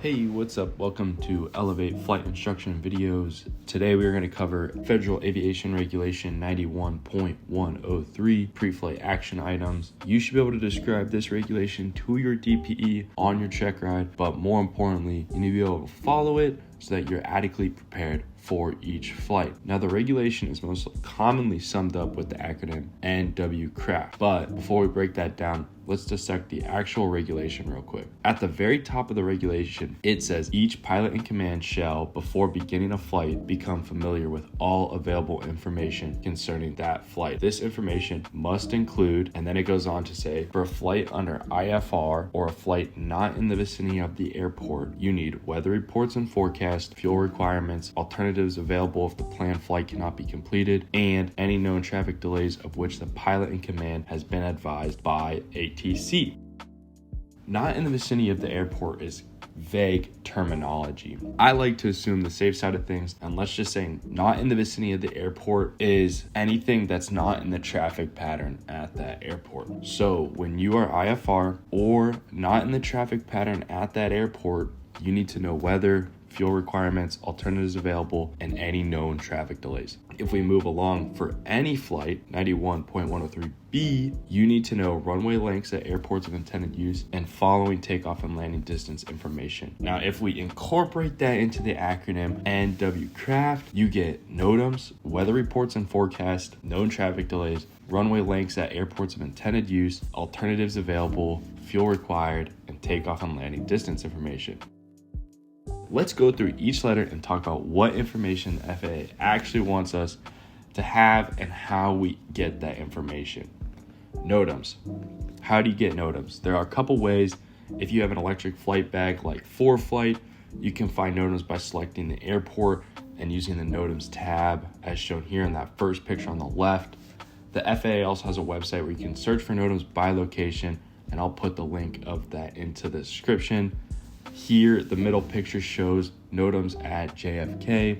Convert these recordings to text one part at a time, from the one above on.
Hey, what's up? Welcome to Elevate Flight Instruction Videos. Today we are going to cover Federal Aviation Regulation 91.103, pre-flight action items. You should be able to describe this regulation to your DPE on your check ride, but more importantly, you need to be able to follow it so that you're adequately prepared for each flight. Now, the regulation is most commonly summed up with the acronym NWKRAFT, but before we break that down, let's dissect the actual regulation real quick. At the very top of the regulation, it says each pilot in command shall, before beginning a flight, become familiar with all available information concerning that flight. This information must include, and then it goes on to say, for a flight under IFR or a flight not in the vicinity of the airport, you need weather reports and forecast, fuel requirements, alternatives available if the planned flight cannot be completed, and any known traffic delays of which the pilot in command has been advised by ATC. Not in the vicinity of the airport is vague terminology. I like to assume the safe side of things, and let's just say not in the vicinity of the airport is anything that's not in the traffic pattern at that airport. So when you are IFR or not in the traffic pattern at that airport, you need to know weather, fuel requirements, alternatives available, and any known traffic delays. If we move along for any flight, 91.103B, you need to know runway lengths at airports of intended use and following takeoff and landing distance information. Now, if we incorporate that into the acronym NWKRAFT, you get NOTAMs, weather reports and forecast, known traffic delays, runway lengths at airports of intended use, alternatives available, fuel required, and takeoff and landing distance information. Let's go through each letter and talk about what information the FAA actually wants us to have and how we get that information. NOTAMs. How do you get NOTAMs? There are a couple ways. If you have an electric flight bag like ForeFlight, you can find NOTAMs by selecting the airport and using the NOTAMs tab as shown here in that first picture on the left. The FAA also has a website where you can search for NOTAMs by location, and I'll put the link of that into the description. Here, the middle picture shows NOTAMs at JFK.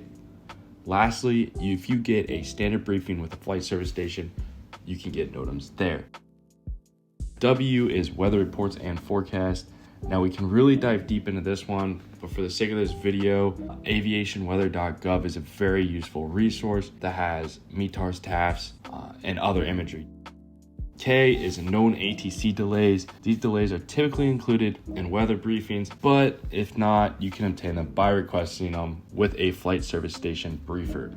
Lastly, if you get a standard briefing with a flight service station, you can get NOTAMs there. W is weather reports and forecast. Now, we can really dive deep into this one, but for the sake of this video, Aviationweather.gov is a very useful resource that has METARs, TAFs, and other imagery. K is known ATC delays. These delays are typically included in weather briefings, but if not, you can obtain them by requesting them with a flight service station briefer.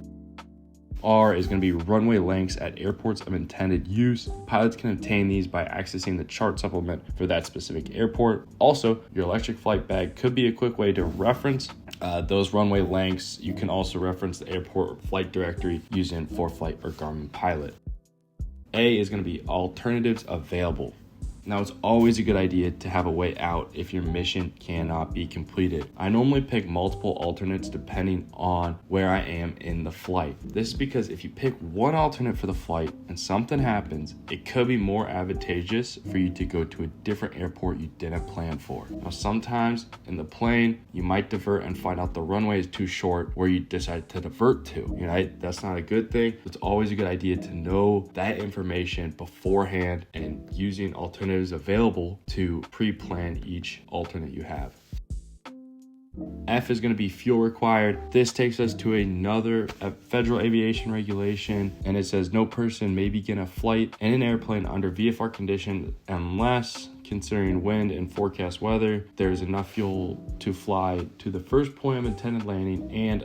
R is going to be runway lengths at airports of intended use. Pilots can obtain these by accessing the chart supplement for that specific airport. Also, your electric flight bag could be a quick way to reference those runway lengths. You can also reference the airport flight directory using ForeFlight or Garmin Pilot. A is going to be alternatives available. Now, it's always a good idea to have a way out if your mission cannot be completed. I normally pick multiple alternates depending on where I am in the flight. This is because if you pick one alternate for the flight and something happens, it could be more advantageous for you to go to a different airport you didn't plan for. Now, sometimes in the plane, you might divert and find out the runway is too short where you decide to divert to. Right? That's not a good thing. It's always a good idea to know that information beforehand and using alternatives available to pre-plan each alternate you have. F is going to be fuel required. This takes us to another federal aviation regulation, and it says no person may begin a flight in an airplane under VFR conditions unless, considering wind and forecast weather, there is enough fuel to fly to the first point of intended landing and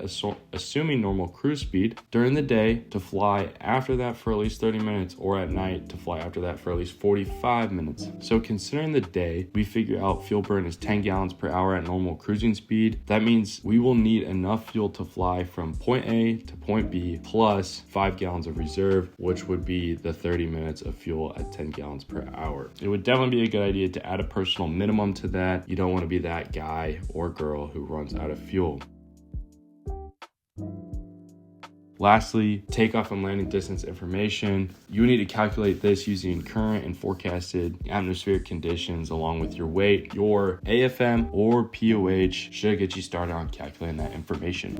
assuming normal cruise speed during the day to fly after that for at least 30 minutes or at night to fly after that for at least 45 minutes. So considering the day, we figure out fuel burn is 10 gallons per hour at normal cruising speed. That means we will need enough fuel to fly from point A to point B plus 5 gallons of reserve, which would be the 30 minutes of fuel at 10 gallons per hour. It would definitely be a good idea to add a personal minimum to that. You don't want to be that guy or girl who runs out of fuel. Lastly, takeoff and landing distance information. You need to calculate this using current and forecasted atmospheric conditions along with your weight. Your AFM or POH should get you started on calculating that information.